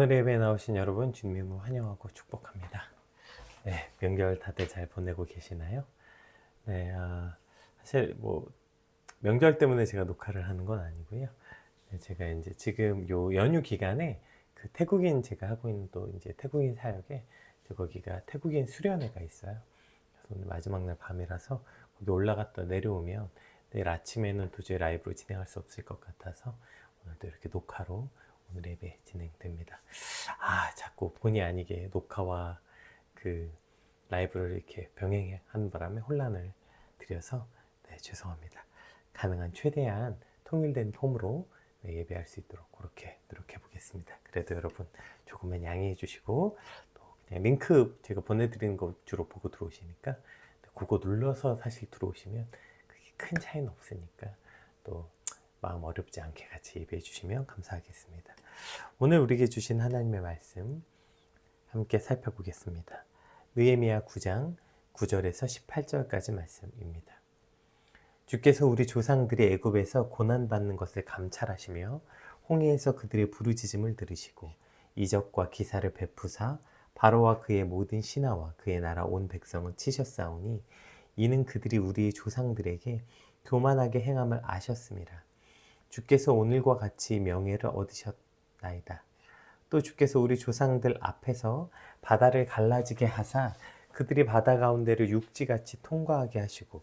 오늘 예배에 나오신 여러분 주님을 환영하고 축복합니다. 네, 명절 다들 잘 보내고 계시나요? 네, 사실 명절 때문에 제가 녹화를 하는 건 아니고요. 네, 제가 이제 지금 요 연휴 기간에 그 태국인 제가 하고 있는 또 이제 태국인 사역에 거기가 태국인 수련회가 있어요. 그래서 오늘 마지막 날 밤이라서 거기 올라갔다 내려오면 내일 아침에는 도저히 라이브로 진행할 수 없을 것 같아서 오늘도 이렇게 녹화로 오늘 예배 진행됩니다. 자꾸 본의 아니게 녹화와 그 라이브를 이렇게 병행하는 바람에 혼란을 드려서 죄송합니다. 가능한 최대한 통일된 폼으로 예배할 수 있도록 그렇게 노력해 보겠습니다. 그래도 여러분 조금만 양해해 주시고 또 그냥 링크 제가 보내드리는 거 주로 보고 들어오시니까 그거 눌러서 사실 들어오시면 그게 큰 차이는 없으니까 또 마음 어렵지 않게 같이 예배해 주시면 감사하겠습니다. 오늘 우리에게 주신 하나님의 말씀 함께 살펴보겠습니다. 느헤미야 9장 9절에서 18절까지 말씀입니다. 주께서 우리 조상들이 애굽에서 고난받는 것을 감찰하시며 홍해에서 그들의 부르짖음을 들으시고 이적과 기사를 베푸사 바로와 그의 모든 신하와 그의 나라 온 백성을 치셨사오니 이는 그들이 우리 조상들에게 교만하게 행함을 아셨음이라. 주께서 오늘과 같이 명예를 얻으셨나이다. 또 주께서 우리 조상들 앞에서 바다를 갈라지게 하사 그들이 바다 가운데를 육지같이 통과하게 하시고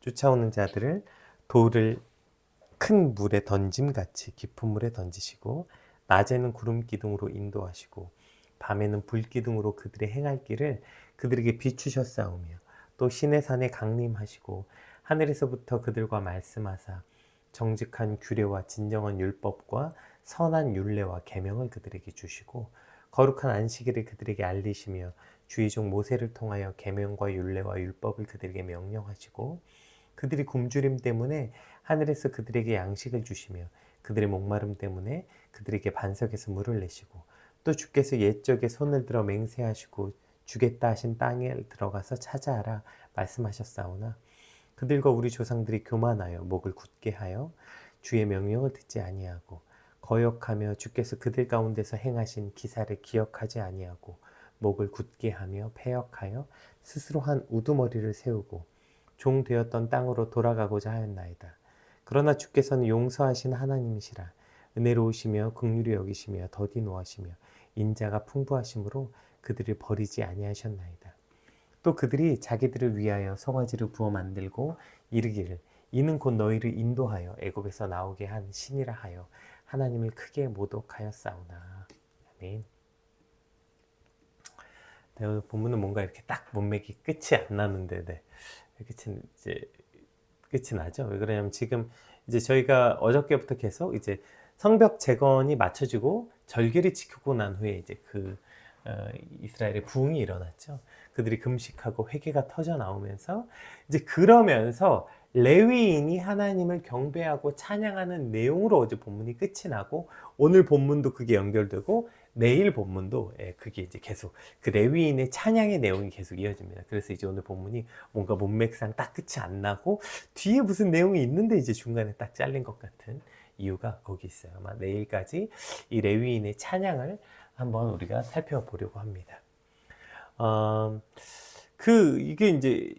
쫓아오는 자들을 돌을 큰 물에 던짐같이 깊은 물에 던지시고 낮에는 구름 기둥으로 인도하시고 밤에는 불 기둥으로 그들의 행할 길을 그들에게 비추셨사오며 또 시내산에 강림하시고 하늘에서부터 그들과 말씀하사 정직한 규례와 진정한 율법과 선한 율례와 계명을 그들에게 주시고 거룩한 안식일을 그들에게 알리시며 주의 종 모세를 통하여 계명과 율례와 율법을 그들에게 명령하시고 그들이 굶주림 때문에 하늘에서 그들에게 양식을 주시며 그들의 목마름 때문에 그들에게 반석에서 물을 내시고 또 주께서 옛적에 손을 들어 맹세하시고 주겠다 하신 땅에 들어가서 차지하라 말씀하셨사오나 그들과 우리 조상들이 교만하여 목을 굳게 하여 주의 명령을 듣지 아니하고 거역하며 주께서 그들 가운데서 행하신 기사를 기억하지 아니하고 목을 굳게 하며 패역하여 스스로 한 우두머리를 세우고 종 되었던 땅으로 돌아가고자 하였나이다. 그러나 주께서는 용서하신 하나님이시라. 은혜로우시며 긍휼히 여기시며 더디 노하시며 인자가 풍부하심으로 그들을 버리지 아니하셨나이다. 또 그들이 자기들을 위하여 송아지를 부어 만들고 이르기를 이는 곧 너희를 인도하여 애굽에서 나오게 한 신이라 하여 하나님을 크게 모독하였사오나. 아멘. 오늘 본문은 뭔가 이렇게 딱 문맥이 끝이 안 나는데 끝이 나죠. 왜 그러냐면 지금 이제 저희가 어저께부터 계속 이제 성벽 재건이 마쳐지고 절기를 지키고 난 후에 이제 이스라엘의 부흥이 일어났죠. 그들이 금식하고 회개가 터져 나오면서 이제 그러면서 레위인이 하나님을 경배하고 찬양하는 내용으로 어제 본문이 끝이 나고 오늘 본문도 그게 연결되고 내일 본문도 그게 이제 계속 그 레위인의 찬양의 내용이 계속 이어집니다. 그래서 이제 오늘 본문이 뭔가 문맥상 딱 끝이 안 나고 뒤에 무슨 내용이 있는데 이제 중간에 딱 잘린 것 같은 이유가 거기 있어요. 아마 내일까지 이 레위인의 찬양을 한번 우리가 살펴보려고 합니다. 이게 이제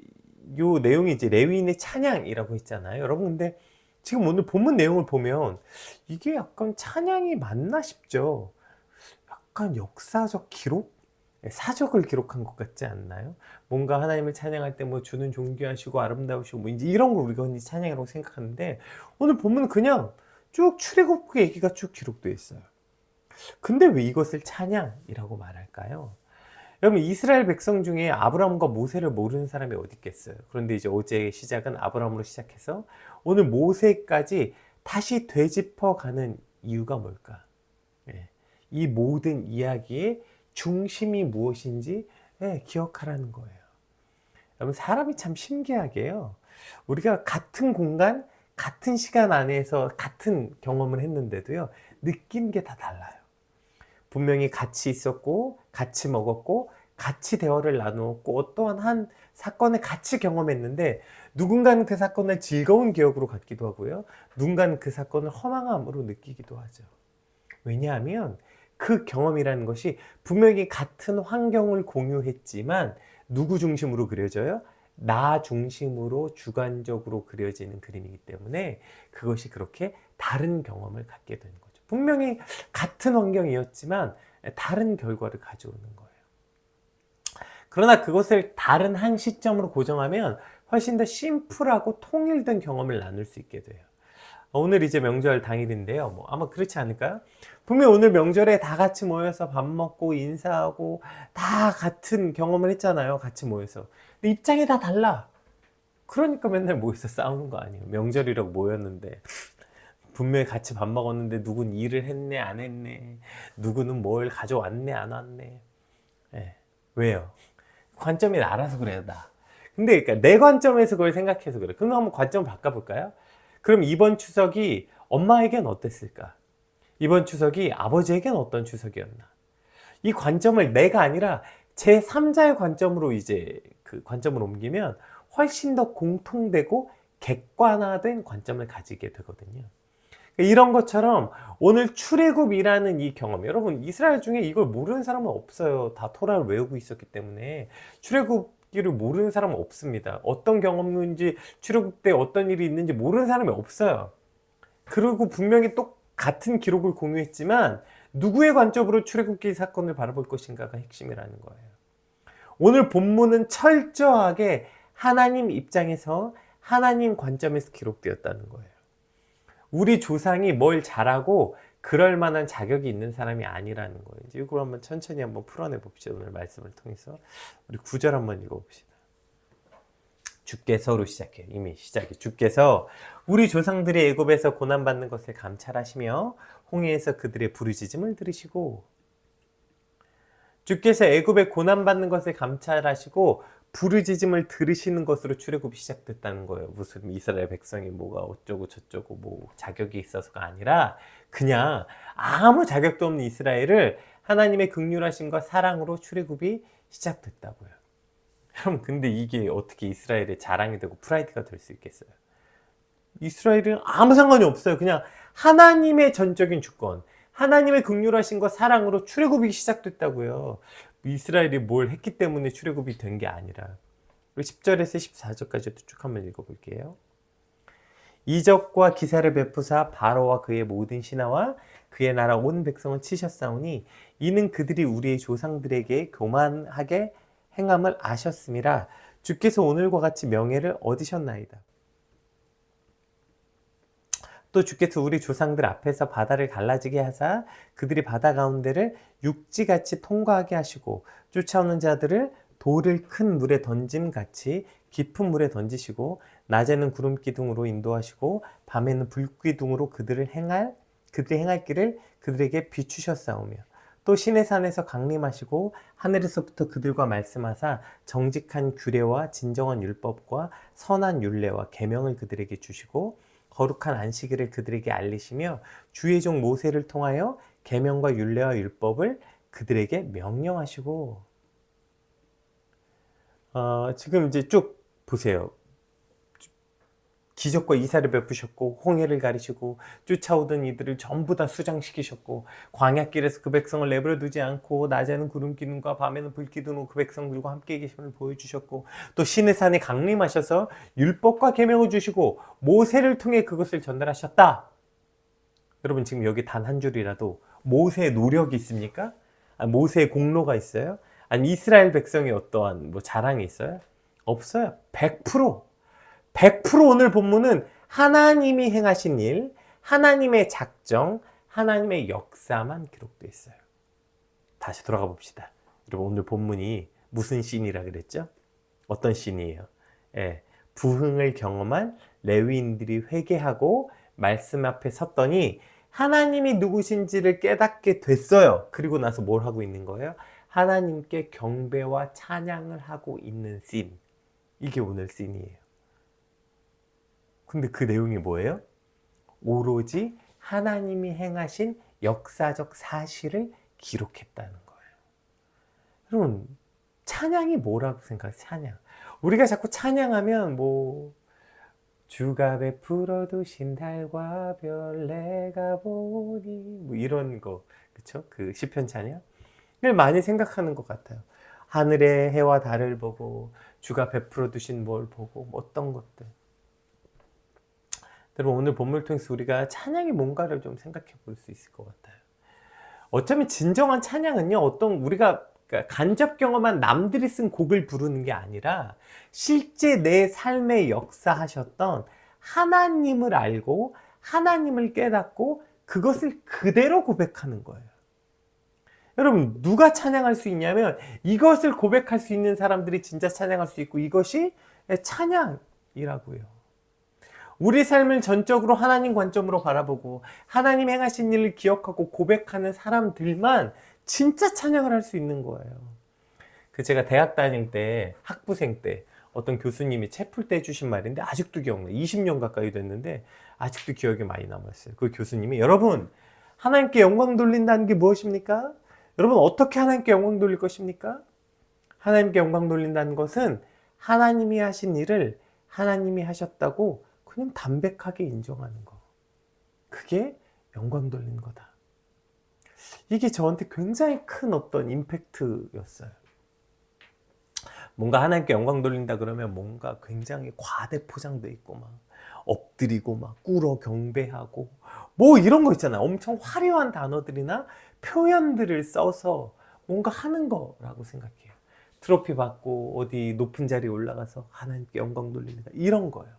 요 내용이 이제 레위인의 찬양이라고 했잖아요. 여러분, 근데 지금 오늘 본문 내용을 보면 이게 약간 찬양이 맞나 싶죠. 약간 역사적 기록? 사적을 기록한 것 같지 않나요? 뭔가 하나님을 찬양할 때 뭐 주는 존귀하시고 아름다우시고 뭐 이제 이런 걸 우리가 흔히 찬양이라고 생각하는데 오늘 보면 그냥 쭉 출애굽 얘기가 쭉 기록되어 있어요. 근데 왜 이것을 찬양이라고 말할까요? 여러분, 이스라엘 백성 중에 아브라함과 모세를 모르는 사람이 어디 있겠어요? 그런데 이제 어제의 시작은 아브라함으로 시작해서 오늘 모세까지 다시 되짚어가는 이유가 뭘까? 이 모든 이야기의 중심이 무엇인지 기억하라는 거예요. 여러분, 사람이 참 신기하게요. 우리가 같은 공간, 같은 시간 안에서 같은 경험을 했는데도요, 느낀 게 다 달라요. 분명히 같이 있었고 같이 먹었고 같이 대화를 나누었고 어떠한 한 사건을 같이 경험했는데 누군가는 그 사건을 즐거운 기억으로 갖기도 하고요. 누군가는 그 사건을 허망함으로 느끼기도 하죠. 왜냐하면 그 경험이라는 것이 분명히 같은 환경을 공유했지만 누구 중심으로 그려져요? 나 중심으로 주관적으로 그려지는 그림이기 때문에 그것이 그렇게 다른 경험을 갖게 되는 거죠. 분명히 같은 환경이었지만 다른 결과를 가져오는 거예요. 그러나 그것을 다른 한 시점으로 고정하면 훨씬 더 심플하고 통일된 경험을 나눌 수 있게 돼요. 오늘 이제 명절 당일인데요. 뭐 아마 그렇지 않을까요? 분명 오늘 명절에 다 같이 모여서 밥 먹고 인사하고 다 같은 경험을 했잖아요. 같이 모여서. 근데 입장이 다 달라. 그러니까 맨날 모여서 싸우는 거 아니에요. 명절이라고 모였는데 분명히 같이 밥 먹었는데 누군 일을 했네 안 했네, 누구는 뭘 가져왔네 안 왔네. 네. 왜요? 관점이 알아서 그래요, 나. 근데 그러니까 내 관점에서 그걸 생각해서 그래. 그럼 한번 관점 바꿔볼까요? 그럼 이번 추석이 엄마에겐 어땠을까? 이번 추석이 아버지에겐 어떤 추석이었나? 이 관점을 내가 아니라 제3자의 관점으로 이제 그 관점을 옮기면 훨씬 더 공통되고 객관화된 관점을 가지게 되거든요. 이런 것처럼 오늘 출애굽이라는 이 경험, 여러분 이스라엘 중에 이걸 모르는 사람은 없어요. 다 토라를 외우고 있었기 때문에 출애굽기를 모르는 사람은 없습니다. 어떤 경험인지 출애굽 때 어떤 일이 있는지 모르는 사람이 없어요. 그리고 분명히 똑같은 기록을 공유했지만 누구의 관점으로 출애굽기 사건을 바라볼 것인가가 핵심이라는 거예요. 오늘 본문은 철저하게 하나님 입장에서 하나님 관점에서 기록되었다는 거예요. 우리 조상이 뭘 잘하고 그럴 만한 자격이 있는 사람이 아니라는 거예요. 이걸 한번 천천히 한번 풀어내 봅시다. 오늘 말씀을 통해서 우리 9절 한번 읽어봅시다. 주께서로 시작해요. 이미 시작해. 주께서 우리 조상들이 애굽에서 고난받는 것을 감찰하시며 홍해에서 그들의 부르짖음을 들으시고, 주께서 애굽에 고난받는 것을 감찰하시고 부르짖음을 들으시는 것으로 출애굽이 시작됐다는 거예요. 무슨 이스라엘 백성이 뭐가 어쩌고 저쩌고 뭐 자격이 있어서가 아니라 그냥 아무 자격도 없는 이스라엘을 하나님의 긍휼하심과 사랑으로 출애굽이 시작됐다고요. 여러분, 근데 이게 어떻게 이스라엘의 자랑이 되고 프라이드가 될 수 있겠어요? 이스라엘은 아무 상관이 없어요. 그냥 하나님의 전적인 주권, 하나님의 긍휼하심과 사랑으로 출애굽이 시작됐다고요. 이스라엘이 뭘 했기 때문에 출애굽이 된 게 아니라. 10절에서 14절까지도 쭉 한번 읽어볼게요. 이적과 기사를 베푸사 바로와 그의 모든 신하와 그의 나라 온 백성을 치셨사오니 이는 그들이 우리의 조상들에게 교만하게 행함을 아셨음이라. 주께서 오늘과 같이 명예를 얻으셨나이다. 또 주께서 우리 조상들 앞에서 바다를 갈라지게 하사 그들이 바다 가운데를 육지같이 통과하게 하시고 쫓아오는 자들을 돌을 큰 물에 던짐같이 깊은 물에 던지시고 낮에는 구름 기둥으로 인도하시고 밤에는 불 기둥으로 그들이 행할 길을 그들에게 비추셨사오며, 또 시내 산에서 강림하시고 하늘에서부터 그들과 말씀하사 정직한 규례와 진정한 율법과 선한 율례와 계명을 그들에게 주시고 거룩한 안식일을 그들에게 알리시며 주의 종 모세를 통하여 계명과 율례와 율법을 그들에게 명령하시고. 지금 이제 쭉 보세요. 기적과 이사를 베푸셨고 홍해를 가리시고 쫓아오던 이들을 전부 다 수장시키셨고 광야길에서 그 백성을 내버려 두지 않고 낮에는 구름 기둥과 밤에는 불 기둥으로 그 백성들과 함께 계심을 보여주셨고, 또 시내산에 강림하셔서 율법과 계명을 주시고 모세를 통해 그것을 전달하셨다. 여러분, 지금 여기 단 한 줄이라도 모세의 노력이 있습니까? 모세의 공로가 있어요? 아니 이스라엘 백성의 어떠한 뭐 자랑이 있어요? 없어요. 100% 오늘 본문은 하나님이 행하신 일, 하나님의 작정, 하나님의 역사만 기록되어 있어요. 다시 돌아가 봅시다. 여러분, 오늘 본문이 무슨 씬이라 그랬죠? 어떤 씬이에요? 부흥을 경험한 레위인들이 회개하고 말씀 앞에 섰더니 하나님이 누구신지를 깨닫게 됐어요. 그리고 나서 뭘 하고 있는 거예요? 하나님께 경배와 찬양을 하고 있는 씬. 이게 오늘 씬이에요. 근데 그 내용이 뭐예요? 오로지 하나님이 행하신 역사적 사실을 기록했다는 거예요. 여러분, 찬양이 뭐라고 생각해요? 찬양. 우리가 자꾸 찬양하면 뭐 주가 베풀어 두신 달과 별 내가 보니 뭐 이런 거, 그쵸? 그 시편 찬양을 많이 생각하는 것 같아요. 하늘의 해와 달을 보고 주가 베풀어 두신 뭘 보고 뭐 어떤 것들. 여러분 오늘 본문을 통해서 우리가 찬양이 뭔가를 좀 생각해 볼 수 있을 것 같아요. 어쩌면 진정한 찬양은요, 어떤 우리가 간접 경험한 남들이 쓴 곡을 부르는 게 아니라 실제 내 삶에 역사하셨던 하나님을 알고 하나님을 깨닫고 그것을 그대로 고백하는 거예요. 여러분 누가 찬양할 수 있냐면 이것을 고백할 수 있는 사람들이 진짜 찬양할 수 있고 이것이 찬양이라고요. 우리 삶을 전적으로 하나님 관점으로 바라보고 하나님 행하신 일을 기억하고 고백하는 사람들만 진짜 찬양을 할 수 있는 거예요. 제가 대학 다닐 때 학부생 때 어떤 교수님이 채플 때 해주신 말인데 아직도 기억나요. 20년 가까이 됐는데 아직도 기억에 많이 남았어요. 그 교수님이 여러분 하나님께 영광 돌린다는 게 무엇입니까? 여러분 어떻게 하나님께 영광 돌릴 것입니까? 하나님께 영광 돌린다는 것은 하나님이 하신 일을 하나님이 하셨다고 그냥 담백하게 인정하는 거. 그게 영광 돌리는 거다. 이게 저한테 굉장히 큰 어떤 임팩트였어요. 뭔가 하나님께 영광 돌린다 그러면 뭔가 굉장히 과대 포장돼 있고 막 엎드리고 막 꿇어 경배하고 뭐 이런 거 있잖아요. 엄청 화려한 단어들이나 표현들을 써서 뭔가 하는 거라고 생각해요. 트로피 받고 어디 높은 자리에 올라가서 하나님께 영광 돌립니다. 이런 거예요.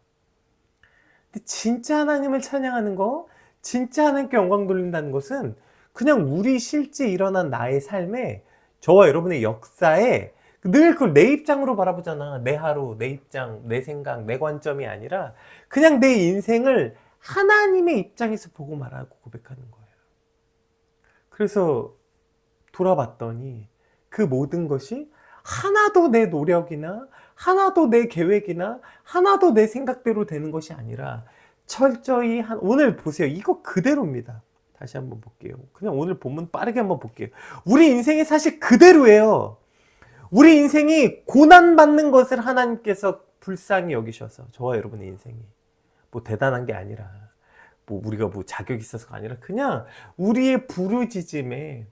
근데 진짜 하나님을 찬양하는 거, 진짜 하나님께 영광 돌린다는 것은 그냥 우리 실제 일어난 나의 삶에 저와 여러분의 역사에 늘 그걸 내 입장으로 바라보잖아. 내 하루, 내 입장, 내 생각, 내 관점이 아니라 그냥 내 인생을 하나님의 입장에서 보고 말하고 고백하는 거예요. 그래서 돌아봤더니 그 모든 것이 하나도 내 노력이나 하나도 내 계획이나 하나도 내 생각대로 되는 것이 아니라 철저히 오늘 보세요. 이거 그대로입니다. 다시 한번 볼게요. 그냥 오늘 본문 빠르게 한번 볼게요. 우리 인생이 사실 그대로예요. 우리 인생이 고난받는 것을 하나님께서 불쌍히 여기셔서 저와 여러분의 인생이 뭐 대단한 게 아니라 뭐 우리가 뭐 자격이 있어서가 아니라 그냥 우리의 부르짖음에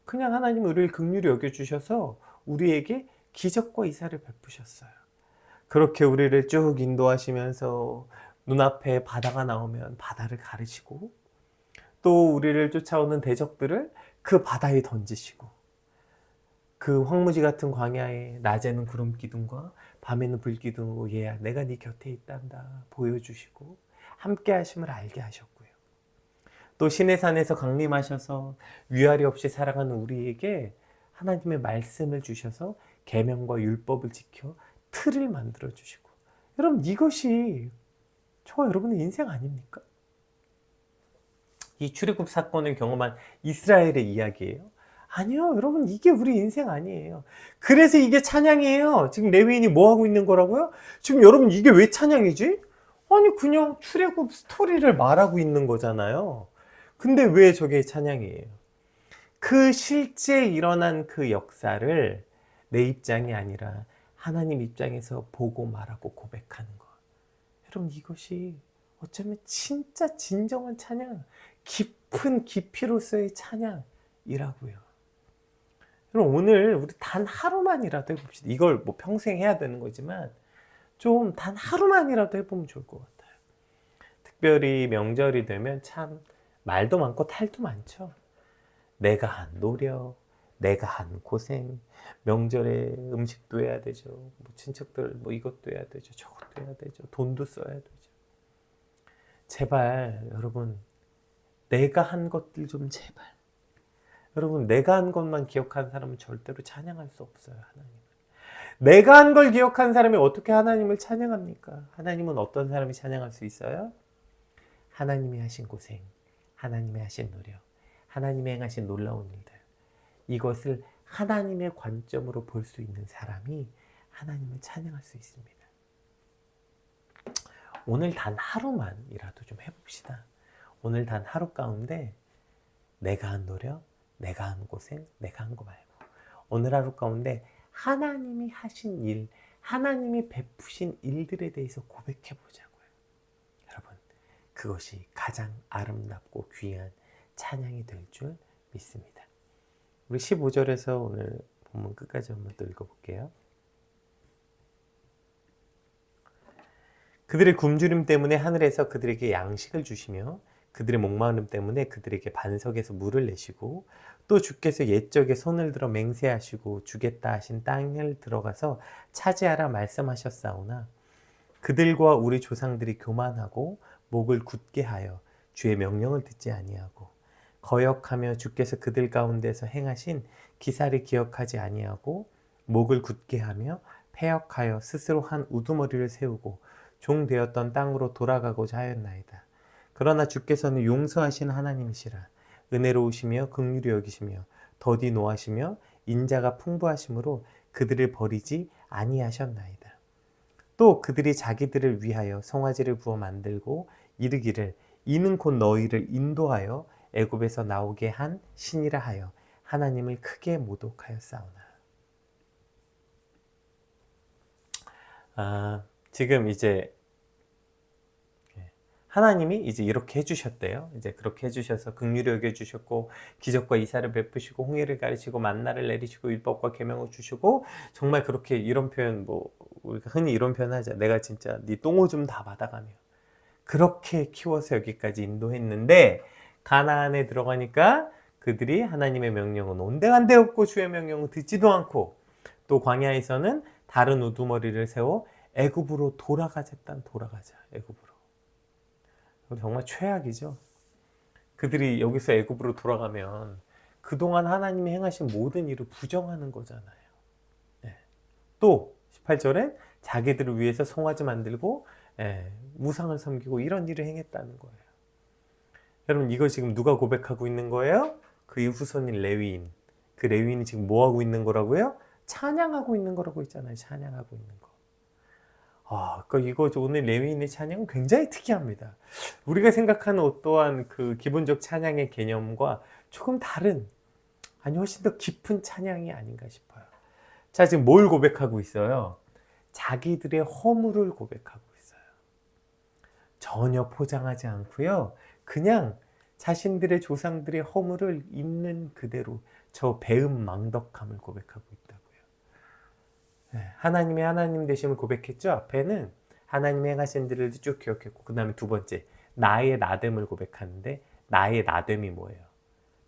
그냥 하나님 우리를 긍휼히 여겨주셔서 우리에게 기적과 이사를 베푸셨어요. 그렇게 우리를 쭉 인도하시면서 눈앞에 바다가 나오면 바다를 가르시고 또 우리를 쫓아오는 대적들을 그 바다에 던지시고 그 황무지 같은 광야에 낮에는 구름 기둥과 밤에는 불 기둥으로 얘야 내가 네 곁에 있단다 보여주시고 함께 하심을 알게 하셨고요. 또 시내산에서 강림하셔서 위아래 없이 살아가는 우리에게 하나님의 말씀을 주셔서 계명과 율법을 지켜 틀을 만들어 주시고 여러분 이것이 저와 여러분의 인생 아닙니까? 이 출애굽 사건을 경험한 이스라엘의 이야기예요. 아니요 여러분 이게 우리 인생 아니에요. 그래서 이게 찬양이에요. 지금 레위인이 뭐 하고 있는 거라고요? 지금 여러분 이게 왜 찬양이지? 아니 그냥 출애굽 스토리를 말하고 있는 거잖아요. 근데 왜 저게 찬양이에요? 그 실제 일어난 그 역사를 내 입장이 아니라 하나님 입장에서 보고 말하고 고백하는 것. 여러분 이것이 어쩌면 진짜 진정한 찬양, 깊은 깊이로서의 찬양이라고요. 여러분 오늘 우리 단 하루만이라도 해봅시다. 이걸 뭐 평생 해야 되는 거지만 좀 단 하루만이라도 해보면 좋을 것 같아요. 특별히 명절이 되면 참 말도 많고 탈도 많죠. 내가 한 노력, 내가 한 고생, 명절에 음식도 해야 되죠. 뭐 친척들 뭐 이것도 해야 되죠. 저것도 해야 되죠. 돈도 써야 되죠. 제발 여러분 내가 한 것들 좀 제발. 여러분 내가 한 것만 기억하는 사람은 절대로 찬양할 수 없어요. 하나님을. 내가 한 걸 기억하는 사람이 어떻게 하나님을 찬양합니까? 하나님은 어떤 사람이 찬양할 수 있어요? 하나님이 하신 고생, 하나님이 하신 노력, 하나님이 행하신 놀라운 일들, 이것을 하나님의 관점으로 볼 수 있는 사람이 하나님을 찬양할 수 있습니다. 오늘 단 하루만이라도 좀 해봅시다. 오늘 단 하루 가운데 내가 한 노력, 내가 한 고생, 내가 한 거 말고 오늘 하루 가운데 하나님이 하신 일, 하나님이 베푸신 일들에 대해서 고백해 보자고요. 여러분 그것이 가장 아름답고 귀한 찬양이 될 줄 믿습니다. 우리 15절에서 오늘 본문 끝까지 한번 또 읽어볼게요. 그들의 굶주림 때문에 하늘에서 그들에게 양식을 주시며 그들의 목마름 때문에 그들에게 반석에서 물을 내시고 또 주께서 옛적에 손을 들어 맹세하시고 주겠다 하신 땅을 들어가서 차지하라 말씀하셨사오나 그들과 우리 조상들이 교만하고 목을 굳게 하여 주의 명령을 듣지 아니하고 거역하며 주께서 그들 가운데서 행하신 기사를 기억하지 아니하고 목을 굳게 하며 패역하여 스스로 한 우두머리를 세우고 종되었던 땅으로 돌아가고자 하였나이다. 그러나 주께서는 용서하신 하나님이시라. 은혜로우시며 긍휼히 여기시며 더디 노하시며 인자가 풍부하심으로 그들을 버리지 아니하셨나이다. 또 그들이 자기들을 위하여 송아지를 부어 만들고 이르기를 이는 곧 너희를 인도하여 애굽에서 나오게 한 신이라 하여 하나님을 크게 모독하였사오나. 지금 이제 하나님이 이제 이렇게 해주셨대요. 이제 그렇게 해주셔서 긍휼히 여겨주셨고 기적과 이사를 베푸시고 홍해를 가르치고 만나를 내리시고 율법과 계명을 주시고 정말 그렇게 이런 표현 뭐 우리가 흔히 이런 표현 하자. 내가 진짜 네 똥오줌 다 받아가며 그렇게 키워서 여기까지 인도했는데 가나안에 들어가니까 그들이 하나님의 명령은 온데간데 없고 주의 명령은 듣지도 않고 또 광야에서는 다른 우두머리를 세워 애굽으로 돌아가자. 애굽으로. 정말 최악이죠. 그들이 여기서 애굽으로 돌아가면 그동안 하나님이 행하신 모든 일을 부정하는 거잖아요. 네. 또 18절에 자기들을 위해서 송아지 만들고 우상을 섬기고 이런 일을 행했다는 거예요. 여러분 이거 지금 누가 고백하고 있는 거예요? 그의 후손인 레위인. 그 레위인이 지금 뭐 하고 있는 거라고요? 찬양하고 있는 거라고 있잖아요. 찬양하고 있는 거. 그러니까 이거 오늘 레위인의 찬양은 굉장히 특이합니다. 우리가 생각하는 어떠한 그 기본적 찬양의 개념과 조금 다른, 아니 훨씬 더 깊은 찬양이 아닌가 싶어요. 자, 지금 뭘 고백하고 있어요? 자기들의 허물을 고백하고 있어요. 전혀 포장하지 않고요. 그냥 자신들의 조상들의 허물을 있는 그대로 저 배은망덕함을 고백하고 있다고요. 하나님의 하나님 되심을 고백했죠. 앞에는 하나님의 행하신 일을 쭉 기억했고 그 다음에 두 번째 나의 나됨을 고백하는데 나의 나됨이 뭐예요?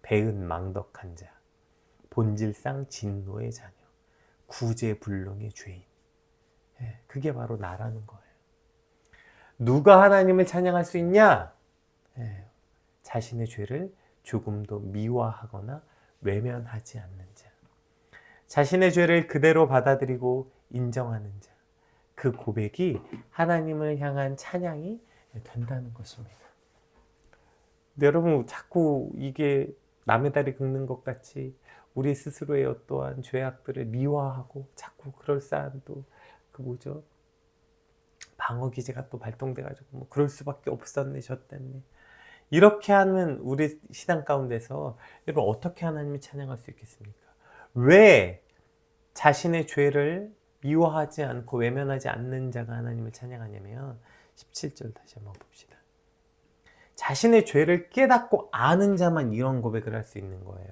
배은망덕한 자, 본질상 진노의 자녀, 구제불능의 죄인. 그게 바로 나라는 거예요. 누가 하나님을 찬양할 수 있냐? 자신의 죄를 조금도 미화하거나 외면하지 않는 자, 자신의 죄를 그대로 받아들이고 인정하는 자, 그 고백이 하나님을 향한 찬양이 된다는 것입니다. 근데 여러분 자꾸 이게 남의 다리 긁는 것 같이 우리 스스로의 어떠한 죄악들을 미화하고 자꾸 그럴싸한 또 그 뭐죠? 방어 기제가 또 발동돼가지고 뭐 그럴 수밖에 없었네 저때네 이렇게 하는 우리 신앙 가운데서 여러분 어떻게 하나님을 찬양할 수 있겠습니까? 왜 자신의 죄를 미워하지 않고 외면하지 않는 자가 하나님을 찬양하냐면 17절 다시 한번 봅시다. 자신의 죄를 깨닫고 아는 자만 이런 고백을 할 수 있는 거예요.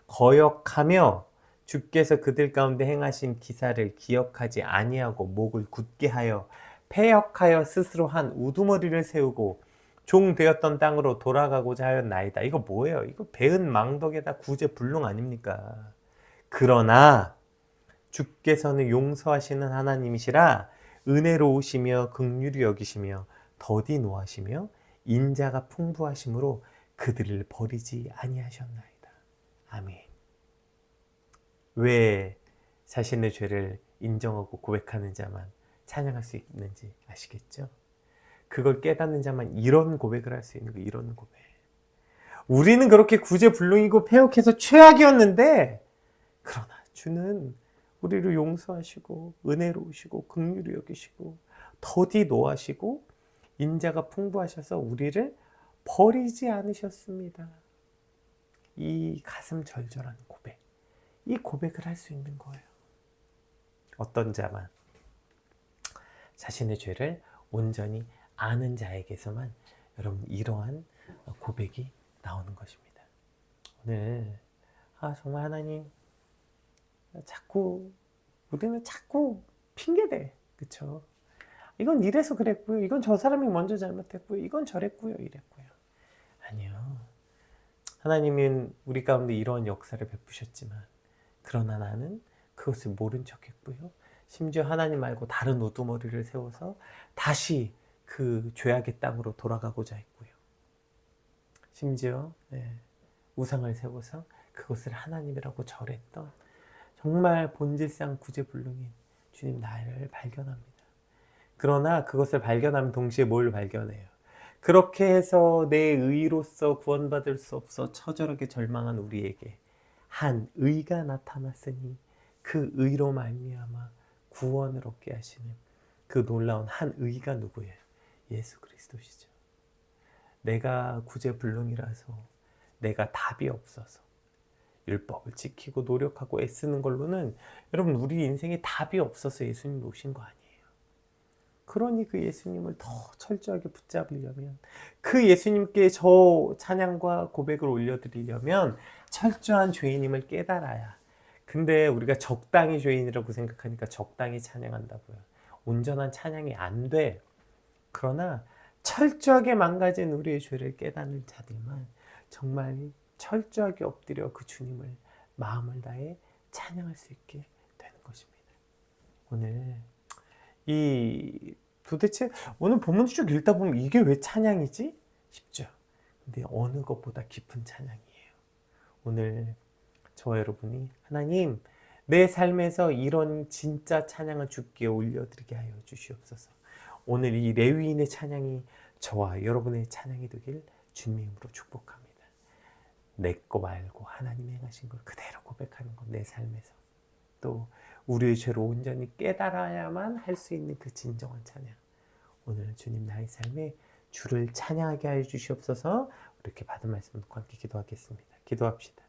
거역하며 주께서 그들 가운데 행하신 기사를 기억하지 아니하고 목을 굳게 하여 패역하여 스스로 한 우두머리를 세우고 종 되었던 땅으로 돌아가고자 하였나이다. 이거 뭐예요? 이거 배은망덕에다 구제불능 아닙니까? 그러나 주께서는 용서하시는 하나님이시라 은혜로우시며 긍휼히 여기시며 더디 노하시며 인자가 풍부하심으로 그들을 버리지 아니하셨나이다. 아멘. 왜 자신의 죄를 인정하고 고백하는 자만 찬양할 수 있는지 아시겠죠? 그걸 깨닫는 자만 이런 고백을 할 수 있는 거, 이런 고백. 우리는 그렇게 구제불능이고 패역해서 최악이었는데 그러나 주는 우리를 용서하시고 은혜로우시고 긍휼히 여기시고 더디 노하시고 인자가 풍부하셔서 우리를 버리지 않으셨습니다. 이 가슴 절절한 고백, 이 고백을 할 수 있는 거예요. 어떤 자만 자신의 죄를 온전히 아는 자에게서만 여러분 이러한 고백이 나오는 것입니다. 오늘 정말 하나님 자꾸 우리는 자꾸 핑계대. 그쵸? 이건 이래서 그랬고요. 이건 저 사람이 먼저 잘못했고요. 이건 저랬고요. 이랬고요. 아니요. 하나님은 우리 가운데 이러한 역사를 베푸셨지만 그러나 나는 그것을 모른 척했고요. 심지어 하나님 말고 다른 우두머리를 세워서 다시 그 죄악의 땅으로 돌아가고자 했고요. 심지어 우상을 세워서 그것을 하나님이라고 절했던 정말 본질상 구제불능인 주님 나를 발견합니다. 그러나 그것을 발견하면 동시에 뭘 발견해요? 그렇게 해서 내 의로서 구원받을 수 없어 처절하게 절망한 우리에게 한 의가 나타났으니 그 의로 말미암아 구원을 얻게 하시는 그 놀라운 한 의가 누구예요? 예수 그리스도시죠. 내가 구제불능이라서 내가 답이 없어서 율법을 지키고 노력하고 애쓰는 걸로는 여러분 우리 인생에 답이 없어서 예수님 오신 거 아니에요. 그러니 그 예수님을 더 철저하게 붙잡으려면 그 예수님께 저 찬양과 고백을 올려드리려면 철저한 죄인임을 깨달아야. 근데 우리가 적당히 죄인이라고 생각하니까 적당히 찬양한다고요. 온전한 찬양이 안 돼. 그러나 철저하게 망가진 우리의 죄를 깨닫는 자들만 정말 철저하게 엎드려 그 주님을 마음을 다해 찬양할 수 있게 되는 것입니다. 오늘 도대체 오늘 본문 쭉 읽다 보면 이게 왜 찬양이지? 싶죠. 근데 어느 것보다 깊은 찬양이에요. 오늘 저와 여러분이 하나님 내 삶에서 이런 진짜 찬양을 주께 올려드리게 하여 주시옵소서. 오늘 이 레위인의 찬양이 저와 여러분의 찬양이 되길 주님의 이름으로 축복합니다. 내 거 말고 하나님이 행하신 걸 그대로 고백하는 것, 내 삶에서 또 우리의 죄를 온전히 깨달아야만 할 수 있는 그 진정한 찬양. 오늘 주님 나의 삶에 주를 찬양하게 하여 주시옵소서. 이렇게 받은 말씀 놓고 함께 기도하겠습니다. 기도합시다.